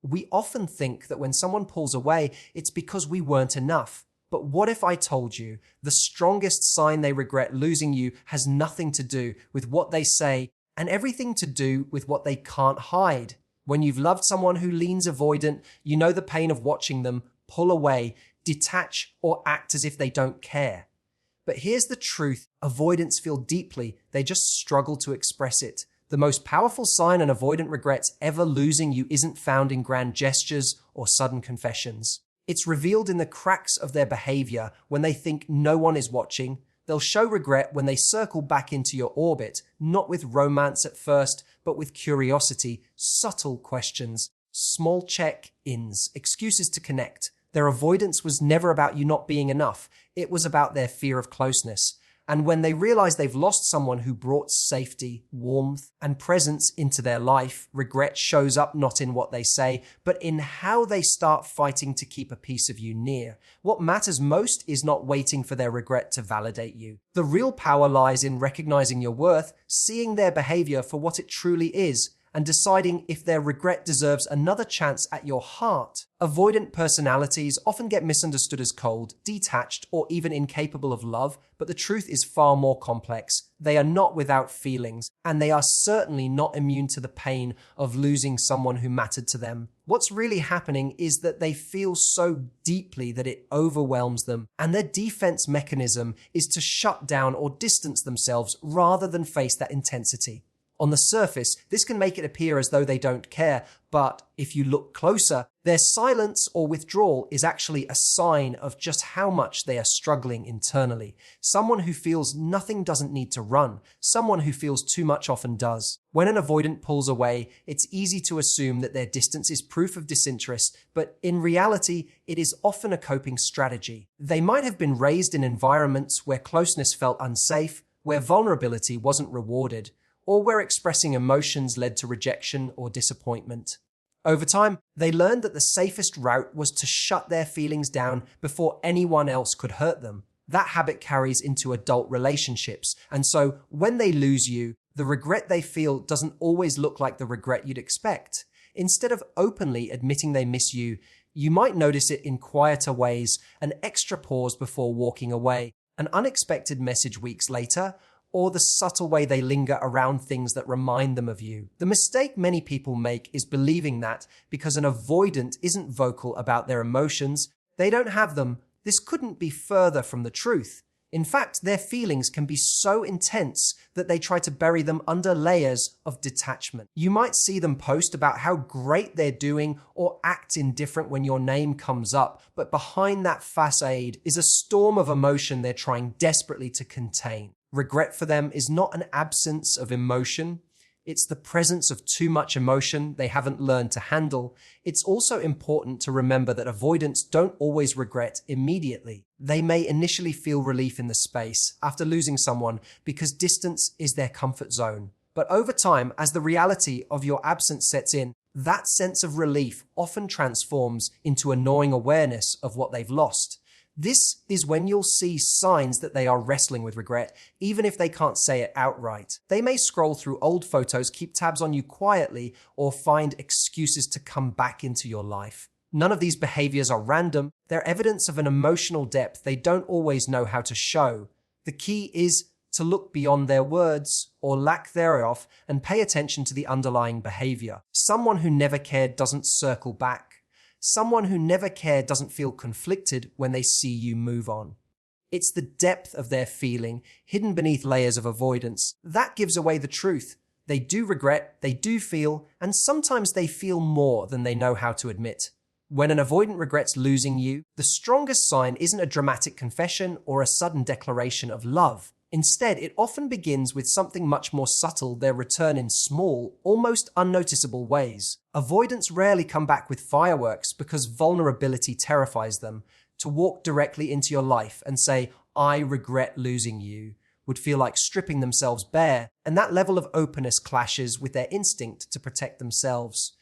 We often think that when someone pulls away, it's because we weren't enough. But what if I told you the strongest sign they regret losing you has nothing to do with what they say and everything to do with what they can't hide? When you've loved someone who leans avoidant, you know the pain of watching them pull away, detach, or act as if they don't care. But here's the truth: avoidants feel deeply, they just struggle to express it. The most powerful sign an avoidant regrets ever losing you isn't found in grand gestures or sudden confessions. It's revealed in the cracks of their behavior when they think no one is watching. They'll show regret when they circle back into your orbit, not with romance at first, but with curiosity, subtle questions, small check-ins, excuses to connect. Their avoidance was never about you not being enough. It was about their fear of closeness. And when they realize they've lost someone who brought safety, warmth, and presence into their life, regret shows up not in what they say, but in how they start fighting to keep a piece of you near. What matters most is not waiting for their regret to validate you. The real power lies in recognizing your worth, seeing their behavior for what it truly is, and deciding if their regret deserves another chance at your heart. Avoidant personalities often get misunderstood as cold, detached, or even incapable of love, but the truth is far more complex. They are not without feelings, and they are certainly not immune to the pain of losing someone who mattered to them. What's really happening is that they feel so deeply that it overwhelms them, and their defense mechanism is to shut down or distance themselves rather than face that intensity. On the surface, this can make it appear as though they don't care, but if you look closer, their silence or withdrawal is actually a sign of just how much they are struggling internally. Someone who feels nothing doesn't need to run. Someone who feels too much often does. When an avoidant pulls away, it's easy to assume that their distance is proof of disinterest, but in reality, it is often a coping strategy. They might have been raised in environments where closeness felt unsafe, where vulnerability wasn't rewarded, or where expressing emotions led to rejection or disappointment. Over time, they learned that the safest route was to shut their feelings down before anyone else could hurt them. That habit carries into adult relationships, and so when they lose you, the regret they feel doesn't always look like the regret you'd expect. Instead of openly admitting they miss you, you might notice it in quieter ways: an extra pause before walking away, an unexpected message weeks later, or the subtle way they linger around things that remind them of you. The mistake many people make is believing that because an avoidant isn't vocal about their emotions, they don't have them. This couldn't be further from the truth. In fact, their feelings can be so intense that they try to bury them under layers of detachment. You might see them post about how great they're doing or act indifferent when your name comes up, but behind that facade is a storm of emotion they're trying desperately to contain. Regret for them is not an absence of emotion. It's the presence of too much emotion they haven't learned to handle. It's also important to remember that avoidants don't always regret immediately. They may initially feel relief in the space after losing someone because distance is their comfort zone. But over time, as the reality of your absence sets in, that sense of relief often transforms into a gnawing awareness of what they've lost. This is when you'll see signs that they are wrestling with regret, even if they can't say it outright. They may scroll through old photos, keep tabs on you quietly, or find excuses to come back into your life. None of these behaviors are random. They're evidence of an emotional depth they don't always know how to show. The key is to look beyond their words, or lack thereof, and pay attention to the underlying behavior. Someone who never cared doesn't circle back. Someone who never cared doesn't feel conflicted when they see you move on. It's the depth of their feeling, hidden beneath layers of avoidance, that gives away the truth. They do regret, they do feel, and sometimes they feel more than they know how to admit. When an avoidant regrets losing you, the strongest sign isn't a dramatic confession or a sudden declaration of love. Instead, it often begins with something much more subtle: their return in small, almost unnoticeable ways. Avoidants rarely come back with fireworks because vulnerability terrifies them. To walk directly into your life and say, "I regret losing you," would feel like stripping themselves bare, and that level of openness clashes with their instinct to protect themselves.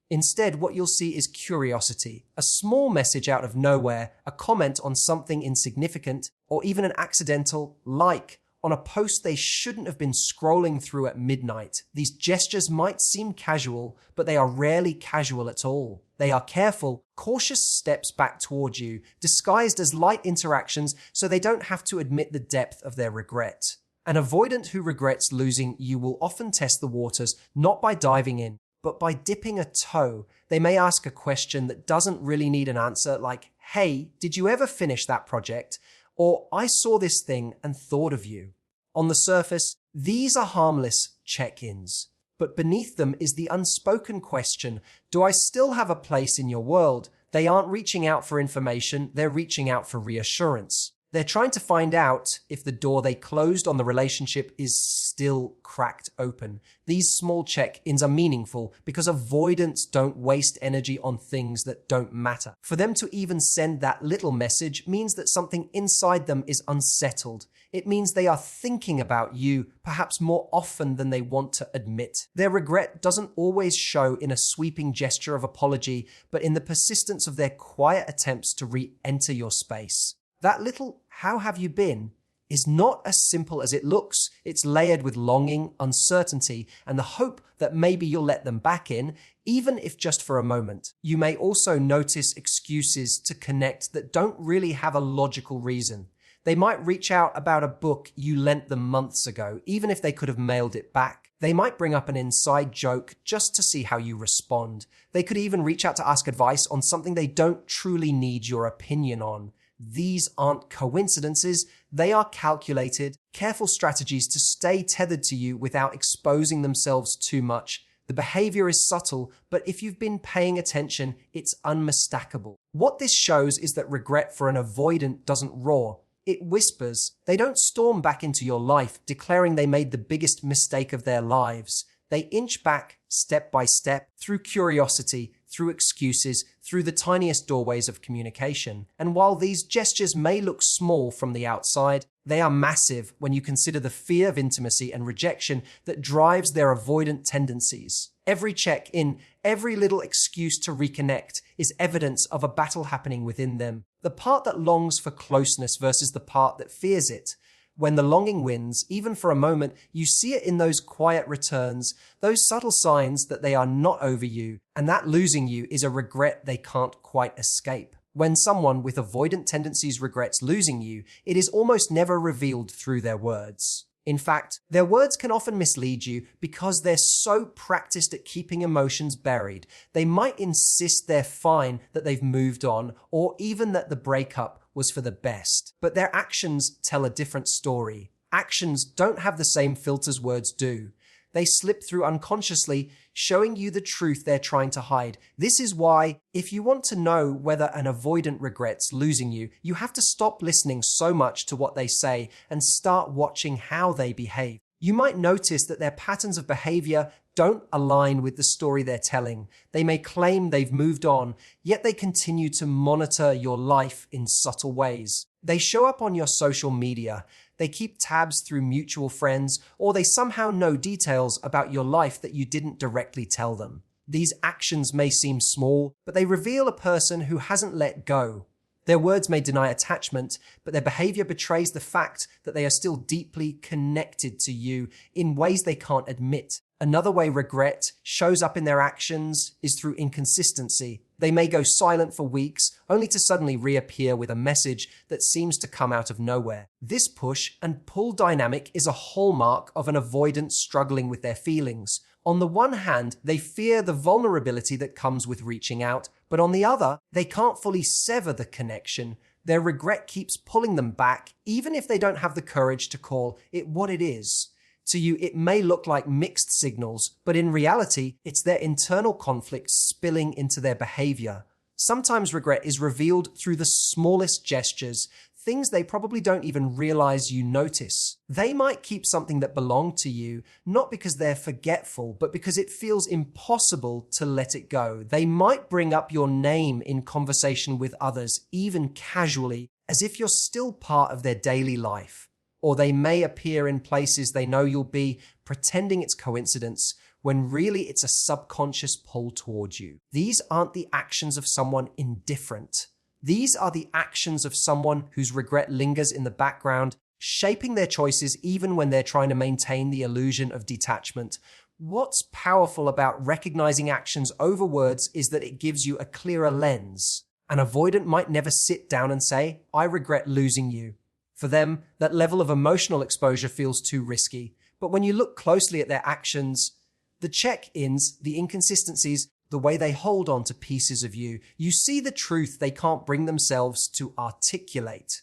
Instead, what you'll see is curiosity, a small message out of nowhere, a comment on something insignificant, or even an accidental like on a post they shouldn't have been scrolling through at midnight. These gestures might seem casual, but they are rarely casual at all. They are careful, cautious steps back toward you, disguised as light interactions so they don't have to admit the depth of their regret. An avoidant who regrets losing you will often test the waters, not by diving in, but by dipping a toe. They may ask a question that doesn't really need an answer, like, "Hey, did you ever finish that project?" Or, "I saw this thing and thought of you." On the surface, these are harmless check-ins. But beneath them is the unspoken question, do I still have a place in your world? They aren't reaching out for information, they're reaching out for reassurance. They're trying to find out if the door they closed on the relationship is still cracked open. These small check-ins are meaningful because avoidants don't waste energy on things that don't matter. For them to even send that little message means that something inside them is unsettled. It means they are thinking about you, perhaps more often than they want to admit. Their regret doesn't always show in a sweeping gesture of apology, but in the persistence of their quiet attempts to re-enter your space. That little "how have you been" is not as simple as it looks. It's layered with longing, uncertainty, and the hope that maybe you'll let them back in, even if just for a moment. You may also notice excuses to connect that don't really have a logical reason. They might reach out about a book you lent them months ago, even if they could have mailed it back. They might bring up an inside joke just to see how you respond. They could even reach out to ask advice on something they don't truly need your opinion on. These aren't coincidences, they are calculated, careful strategies to stay tethered to you without exposing themselves too much. The behavior is subtle, but if you've been paying attention, it's unmistakable. What this shows is that regret for an avoidant doesn't roar. It whispers. They don't storm back into your life, declaring they made the biggest mistake of their lives. They inch back, step by step, through curiosity, through excuses, through the tiniest doorways of communication. And while these gestures may look small from the outside, they are massive when you consider the fear of intimacy and rejection that drives their avoidant tendencies. Every check-in, every little excuse to reconnect is evidence of a battle happening within them. The part that longs for closeness versus the part that fears it. When the longing wins, even for a moment, you see it in those quiet returns, those subtle signs that they are not over you, and that losing you is a regret they can't quite escape. When someone with avoidant tendencies regrets losing you, it is almost never revealed through their words. In fact, their words can often mislead you because they're so practiced at keeping emotions buried. They might insist they're fine, that they've moved on, or even that the breakup was for the best. But their actions tell a different story. Actions don't have the same filters words do. They slip through unconsciously, showing you the truth they're trying to hide. This is why, if you want to know whether an avoidant regrets losing you, you have to stop listening so much to what they say and start watching how they behave. You might notice that their patterns of behavior don't align with the story they're telling. They may claim they've moved on, yet they continue to monitor your life in subtle ways. They show up on your social media. They keep tabs through mutual friends, or they somehow know details about your life that you didn't directly tell them. These actions may seem small, but they reveal a person who hasn't let go. Their words may deny attachment, but their behavior betrays the fact that they are still deeply connected to you in ways they can't admit. Another way regret shows up in their actions is through inconsistency. They may go silent for weeks, only to suddenly reappear with a message that seems to come out of nowhere. This push and pull dynamic is a hallmark of an avoidant struggling with their feelings. On the one hand, they fear the vulnerability that comes with reaching out, but on the other, they can't fully sever the connection. Their regret keeps pulling them back, even if they don't have the courage to call it what it is. To you, it may look like mixed signals, but in reality, it's their internal conflict spilling into their behavior. Sometimes regret is revealed through the smallest gestures, things they probably don't even realize you notice. They might keep something that belonged to you, not because they're forgetful, but because it feels impossible to let it go. They might bring up your name in conversation with others, even casually, as if you're still part of their daily life. Or they may appear in places they know you'll be, pretending it's coincidence, when really it's a subconscious pull towards you. These aren't the actions of someone indifferent. These are the actions of someone whose regret lingers in the background, shaping their choices even when they're trying to maintain the illusion of detachment. What's powerful about recognizing actions over words is that it gives you a clearer lens. An avoidant might never sit down and say, "I regret losing you." For them, that level of emotional exposure feels too risky. But when you look closely at their actions, the check-ins, the inconsistencies, the way they hold on to pieces of you, you see the truth they can't bring themselves to articulate.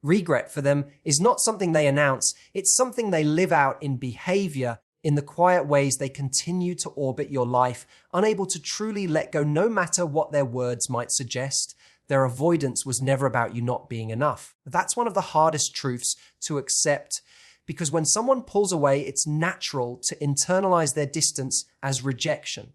Regret for them is not something they announce, it's something they live out in behavior, in the quiet ways they continue to orbit your life, unable to truly let go no matter what their words might suggest. Their avoidance was never about you not being enough. That's one of the hardest truths to accept, because when someone pulls away, it's natural to internalize their distance as rejection.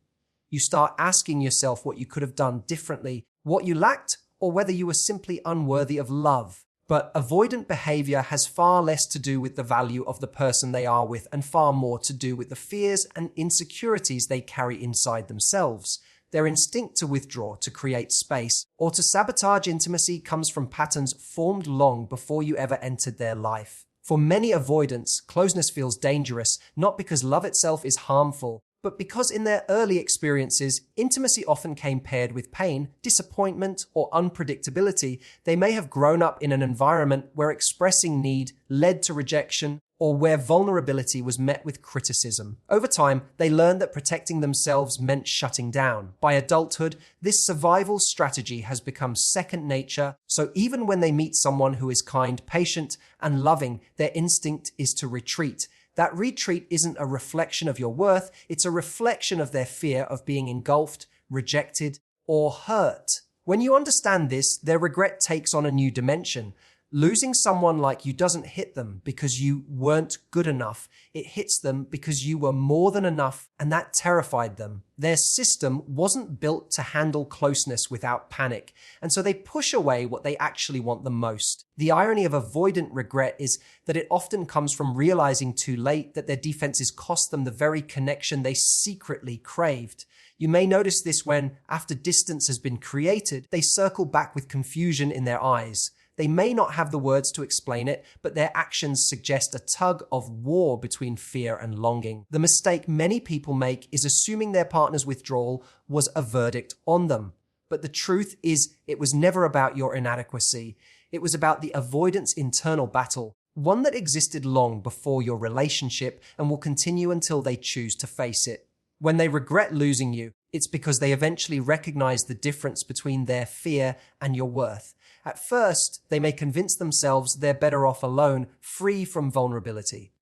You start asking yourself what you could have done differently, what you lacked, or whether you were simply unworthy of love. But avoidant behavior has far less to do with the value of the person they are with and far more to do with the fears and insecurities they carry inside themselves. Their instinct to withdraw, to create space, or to sabotage intimacy comes from patterns formed long before you ever entered their life. For many avoidants, closeness feels dangerous, not because love itself is harmful, but because in their early experiences, intimacy often came paired with pain, disappointment, or unpredictability. They may have grown up in an environment where expressing need led to rejection, or where vulnerability was met with criticism. Over time, they learned that protecting themselves meant shutting down. By adulthood, this survival strategy has become second nature, so even when they meet someone who is kind, patient, and loving, their instinct is to retreat. That retreat isn't a reflection of your worth, it's a reflection of their fear of being engulfed, rejected, or hurt. When you understand this, their regret takes on a new dimension. Losing someone like you doesn't hit them because you weren't good enough. It hits them because you were more than enough, and that terrified them. Their system wasn't built to handle closeness without panic, and so they push away what they actually want the most. The irony of avoidant regret is that it often comes from realizing too late that their defenses cost them the very connection they secretly craved. You may notice this when, after distance has been created, they circle back with confusion in their eyes. They may not have the words to explain it, but their actions suggest a tug of war between fear and longing. The mistake many people make is assuming their partner's withdrawal was a verdict on them. But the truth is, it was never about your inadequacy. It was about the avoidance internal battle, one that existed long before your relationship and will continue until they choose to face it. When they regret losing you, it's because they eventually recognize the difference between their fear and your worth. At first, they may convince themselves they're better off alone, free from vulnerability.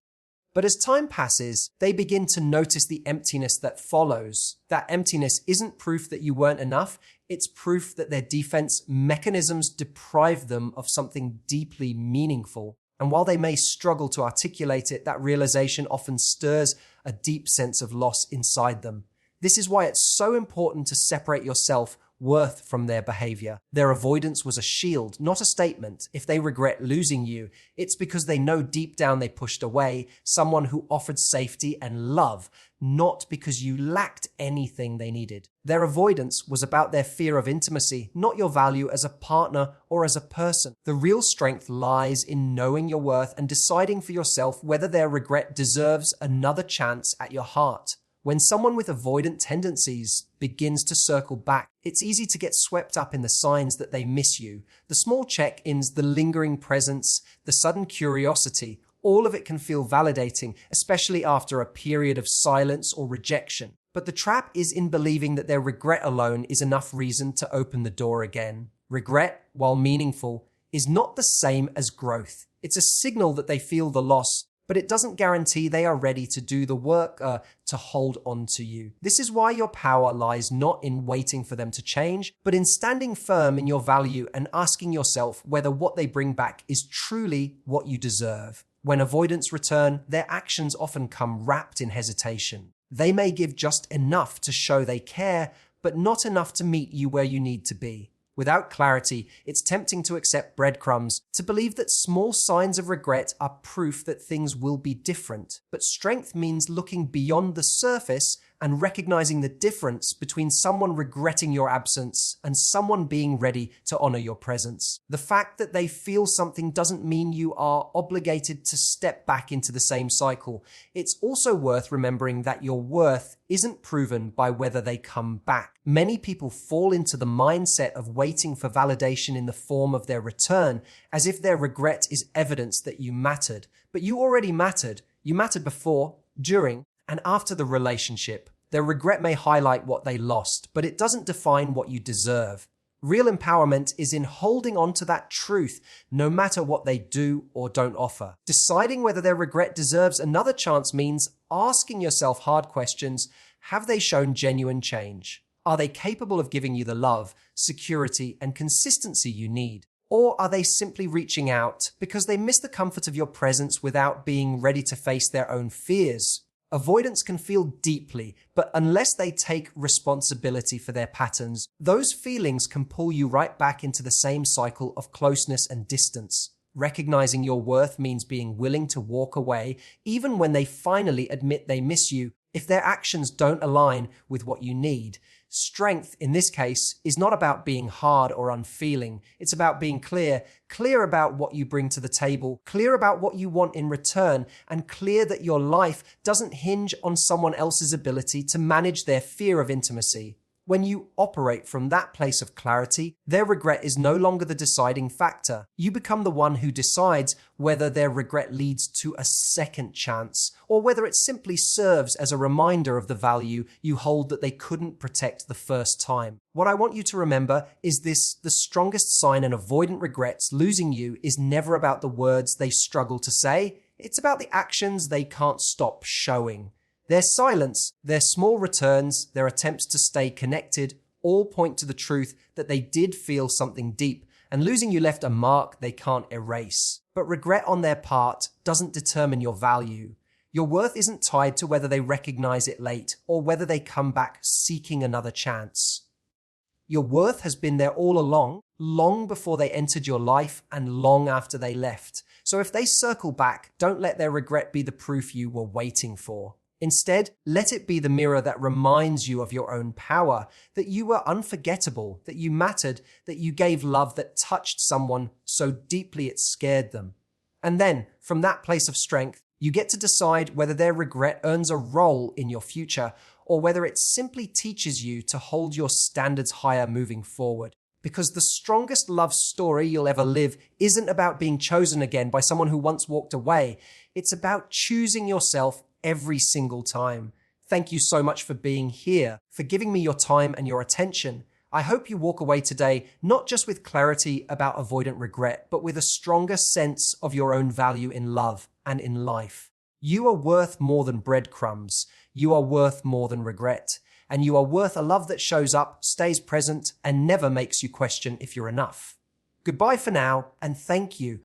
But as time passes, they begin to notice the emptiness that follows. That emptiness isn't proof that you weren't enough, it's proof that their defense mechanisms deprive them of something deeply meaningful. And while they may struggle to articulate it, that realization often stirs a deep sense of loss inside them. This is why it's so important to separate your self-worth from their behavior. Their avoidance was a shield, not a statement. If they regret losing you, it's because they know deep down they pushed away someone who offered safety and love, not because you lacked anything they needed. Their avoidance was about their fear of intimacy, not your value as a partner or as a person. The real strength lies in knowing your worth and deciding for yourself whether their regret deserves another chance at your heart. When someone with avoidant tendencies begins to circle back, it's easy to get swept up in the signs that they miss you. The small check-ins, the lingering presence, the sudden curiosity, all of it can feel validating, especially after a period of silence or rejection. But the trap is in believing that their regret alone is enough reason to open the door again. Regret, while meaningful, is not the same as growth. It's a signal that they feel the loss, but it doesn't guarantee they are ready to do the work to hold on to you. This is why your power lies not in waiting for them to change, but in standing firm in your value and asking yourself whether what they bring back is truly what you deserve. When avoidants return, their actions often come wrapped in hesitation. They may give just enough to show they care, but not enough to meet you where you need to be. Without clarity, it's tempting to accept breadcrumbs, to believe that small signs of regret are proof that things will be different. But strength means looking beyond the surface and recognizing the difference between someone regretting your absence and someone being ready to honor your presence. The fact that they feel something doesn't mean you are obligated to step back into the same cycle. It's also worth remembering that your worth isn't proven by whether they come back. Many people fall into the mindset of waiting for validation in the form of their return, as if their regret is evidence that you mattered. But you already mattered. You mattered before, during, and after the relationship. Their regret may highlight what they lost, but it doesn't define what you deserve. Real empowerment is in holding on to that truth, no matter what they do or don't offer. Deciding whether their regret deserves another chance means asking yourself hard questions. Have they shown genuine change? Are they capable of giving you the love, security, and consistency you need? Or are they simply reaching out because they miss the comfort of your presence without being ready to face their own fears? Avoidants can feel deeply, but unless they take responsibility for their patterns, those feelings can pull you right back into the same cycle of closeness and distance. Recognizing your worth means being willing to walk away, even when they finally admit they miss you, if their actions don't align with what you need. Strength, in this case, is not about being hard or unfeeling. It's about being clear about what you bring to the table, clear about what you want in return, and clear that your life doesn't hinge on someone else's ability to manage their fear of intimacy. When you operate from that place of clarity, their regret is no longer the deciding factor. You become the one who decides whether their regret leads to a second chance, or whether it simply serves as a reminder of the value you hold that they couldn't protect the first time. What I want you to remember is this: the strongest sign an avoidant regrets losing you is never about the words they struggle to say. It's about the actions they can't stop showing. Their silence, their small returns, their attempts to stay connected all point to the truth that they did feel something deep, and losing you left a mark they can't erase. But regret on their part doesn't determine your value. Your worth isn't tied to whether they recognize it late or whether they come back seeking another chance. Your worth has been there all along, long before they entered your life and long after they left. So if they circle back, don't let their regret be the proof you were waiting for. Instead, let it be the mirror that reminds you of your own power, that you were unforgettable, that you mattered, that you gave love that touched someone so deeply it scared them. And then, from that place of strength, you get to decide whether their regret earns a role in your future, or whether it simply teaches you to hold your standards higher moving forward. Because the strongest love story you'll ever live isn't about being chosen again by someone who once walked away. It's about choosing yourself every single time. Thank you so much for being here, for giving me your time and your attention. I hope you walk away today not just with clarity about avoidant regret, but with a stronger sense of your own value in love and in life. You are worth more than breadcrumbs. You are worth more than regret. And you are worth a love that shows up, stays present, and never makes you question if you're enough. Goodbye for now, and thank you